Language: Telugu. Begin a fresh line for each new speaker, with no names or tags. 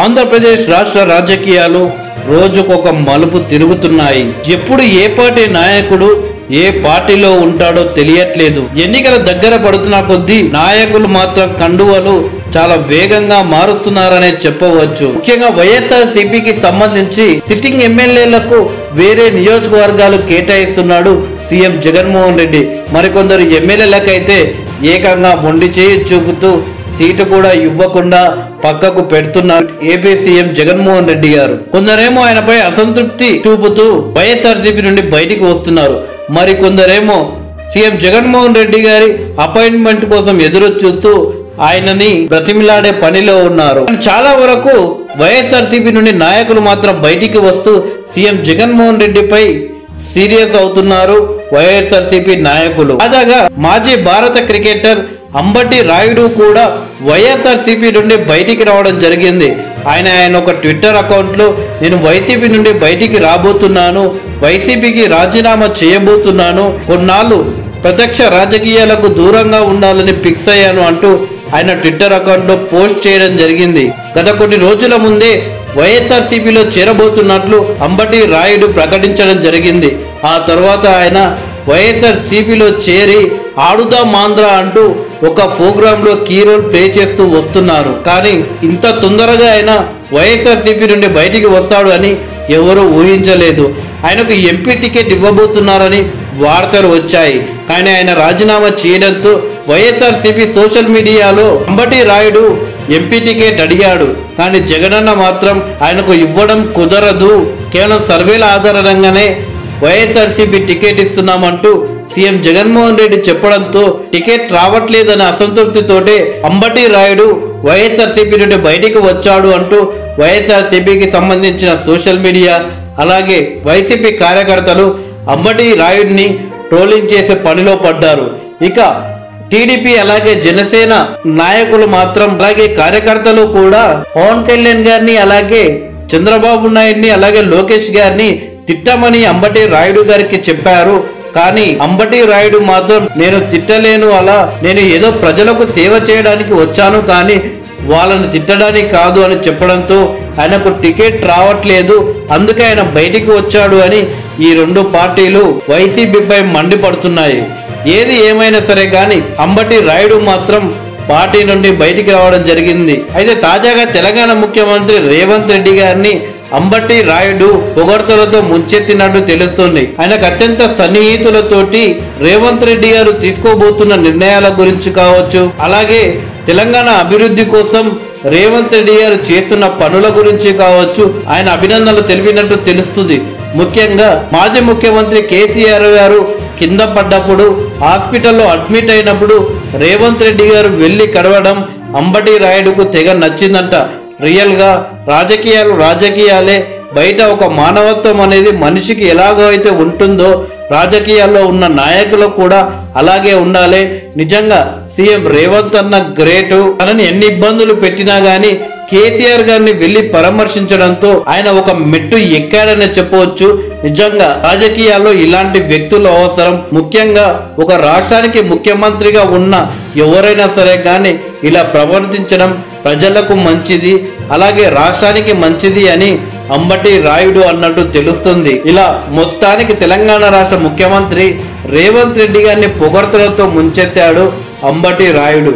ఆంధ్రప్రదేశ్ రాష్ట్ర రాజకీయాలు రోజుకొక మలుపు తిరుగుతున్నాయి. ఎప్పుడు ఏ పార్టీ నాయకుడు ఏ పార్టీలో ఉంటాడో తెలియట్లేదు. ఎన్నికల దగ్గర పడుతున్న కొద్దీ నాయకులు మాత్రం కండువలు చాలా వేగంగా మారుస్తున్నారనే చెప్పవచ్చు. ముఖ్యంగా వైఎస్ఆర్సీపీకి సంబంధించి సిట్టింగ్ ఎమ్మెల్యేలకు వేరే నియోజకవర్గాలు కేటాయిస్తున్నాడు సీఎం జగన్మోహన్ రెడ్డి. మరికొందరు ఎమ్మెల్యేలకైతే ఏకంగా మొండి చేయి చూపుతూ సీటు కూడా ఇవ్వకుండా పక్కకు పెడుతున్నారు ఏపీ సీఎం జగన్మోహన్ రెడ్డి గారు. కొందరేమో ఆయనపై అసంతృప్తి చూపుతూ వైఎస్ఆర్సీపీ నుండి బయటికి వస్తున్నారు. మరికొందరేమో సీఎం జగన్మోహన్ రెడ్డి గారి అపాయింట్మెంట్ కోసం ఎదురు చూస్తూ ఆయనని బ్రతిమిలాడే పనిలో ఉన్నారు. చాలా వరకు వైఎస్ఆర్సీపీ నుండి నాయకులు మాత్రం బయటికి వస్తూ సీఎం జగన్మోహన్ రెడ్డిపై సీరియస్ అవుతున్నారు వైఎస్ఆర్సీపీ నాయకులు. తాజాగా మాజీ భారత క్రికెటర్ అంబటి రాయుడు కూడా వైఎస్ఆర్సీపీ నుండి బయటికి రావడం జరిగింది. ఆయన ఒక ట్విట్టర్ అకౌంట్లో నేను వైసీపీ నుండి బయటికి రాబోతున్నాను, వైసీపీకి రాజీనామా చేయబోతున్నాను, కొన్నాళ్ళు ప్రత్యక్ష రాజకీయాలకు దూరంగా ఉండాలని ఫిక్స్ అయ్యాను అంటూ ఆయన ట్విట్టర్ అకౌంట్లో పోస్ట్ చేయడం జరిగింది. గత కొన్ని రోజుల ముందే వైఎస్ఆర్సీపీలో చేరబోతున్నట్లు అంబటి రాయుడు ప్రకటించడం జరిగింది. ఆ తర్వాత ఆయన వైఎస్ఆర్సీపీలో చేరి ఆడుదాం ఆంధ్ర అంటూ ఒక ప్రోగ్రామ్ లో కీ రోల్ ప్లే చేస్తూ వస్తున్నారు. కానీ ఇంత తొందరగా ఆయన వైఎస్ఆర్సీపీ నుండి బయటికి వస్తాడు అని ఎవరూ ఊహించలేదు. ఆయనకు ఎంపీ టికెట్ ఇవ్వబోతున్నారని వార్తలు వచ్చాయి. కానీ ఆయన రాజీనామా చేయడంతో వైఎస్ఆర్సీపీ సోషల్ మీడియాలో అంబటి రాయుడు ఎంపీ టికెట్ అడిగాడు. కానీ జగనన్న మాత్రం ఆయనకు ఇవ్వడం కుదరదు, కేవలం సర్వేల ఆధారంగానే వైఎస్ఆర్సీపీ టికెట్ ఇస్తున్నామంటూ సీఎం జగన్మోహన్ రెడ్డి చెప్పడంతో టికెట్ రావట్లేదనే అసంతృప్తితోటే అంబటి రాయుడు వైఎస్ఆర్సీపీ నుండి బయటికి వచ్చాడు అంటూ వైఎస్ఆర్సీపీకి సంబంధించిన సోషల్ మీడియా అలాగే వైసీపీ కార్యకర్తలు అంబటి రాయుడిని ట్రోలింగ్ చేసే పనిలో పడ్డారు. ఇక టీడీపీ అలాగే జనసేన నాయకులు మాత్రం అలాగే కార్యకర్తలు కూడా పవన్ కళ్యాణ్ గారిని అలాగే చంద్రబాబు నాయుడిని అలాగే లోకేష్ గారిని తిట్టమని అంబటి రాయుడు గారికి చెప్పారు. కానీ అంబటి రాయుడు మాత్రం నేను తిట్టలేను, అలా నేను ఏదో ప్రజలకు సేవ చేయడానికి వచ్చాను కానీ వాళ్ళని తిట్టడానికి కాదు అని చెప్పడంతో ఆయనకు టికెట్ రావట్లేదు, అందుకే ఆయన బయటికి వచ్చాడు అని ఈ రెండు పార్టీలు వైసీపీపై మండిపడుతున్నాయి. ఏది ఏమైనా సరే కానీ అంబటి రాయుడు మాత్రం పార్టీ నుండి బయటికి రావడం జరిగింది. అయితే తాజాగా తెలంగాణ ముఖ్యమంత్రి రేవంత్ రెడ్డి గారిని అంబటి రాయుడు పొగడ్తలతో ముంచెత్తినట్టు తెలుస్తుంది. ఆయనకు అత్యంత సన్నిహితులతోటి రేవంత్ రెడ్డి గారు తీసుకోబోతున్న నిర్ణయాల గురించి కావచ్చు, అలాగే తెలంగాణ అభివృద్ధి కోసం రేవంత్ రెడ్డి గారు చేస్తున్న పనుల గురించి కావచ్చు ఆయన అభినందనలు తెలిపినట్టు తెలుస్తుంది. ముఖ్యంగా మాజీ ముఖ్యమంత్రి కేసీఆర్ గారు కింద పడ్డప్పుడు హాస్పిటల్లో అడ్మిట్ అయినప్పుడు రేవంత్ రెడ్డి గారు వెళ్లి కడవడం అంబటి రాయుడుకు తెగ నచ్చిందంట. రియల్ గా రాజకీయాలే, బయట ఒక మానవత్వం అనేది మనిషికి ఎలాగో అయితే ఉంటుందో రాజకీయాల్లో ఉన్న నాయకులు కూడా అలాగే ఉండాలి. నిజంగా సీఎం రేవంత్ అన్న గ్రేటు. తనని ఎన్ని ఇబ్బందులు పెట్టినా గానీ కేసీఆర్ గారిని వెళ్లి పరామర్శించడంతో ఆయన ఒక మెట్టు ఎక్కాడనే చెప్పవచ్చు. నిజంగా రాజకీయాల్లో ఇలాంటి వ్యక్తులు అవసరం. ముఖ్యంగా ఒక రాష్ట్రానికి ముఖ్యమంత్రిగా ఉన్న ఎవరైనా సరే కానీ ఇలా ప్రవర్తించడం ప్రజలకు మంచిది, అలాగే రాష్ట్రానికి మంచిది అని అంబటి రాయుడు అన్నట్టు తెలుస్తుంది. ఇలా మొత్తానికి తెలంగాణ రాష్ట్ర ముఖ్యమంత్రి రేవంత్ రెడ్డి గారిని పొగడ్తలతో ముంచెత్తాడు అంబటి రాయుడు.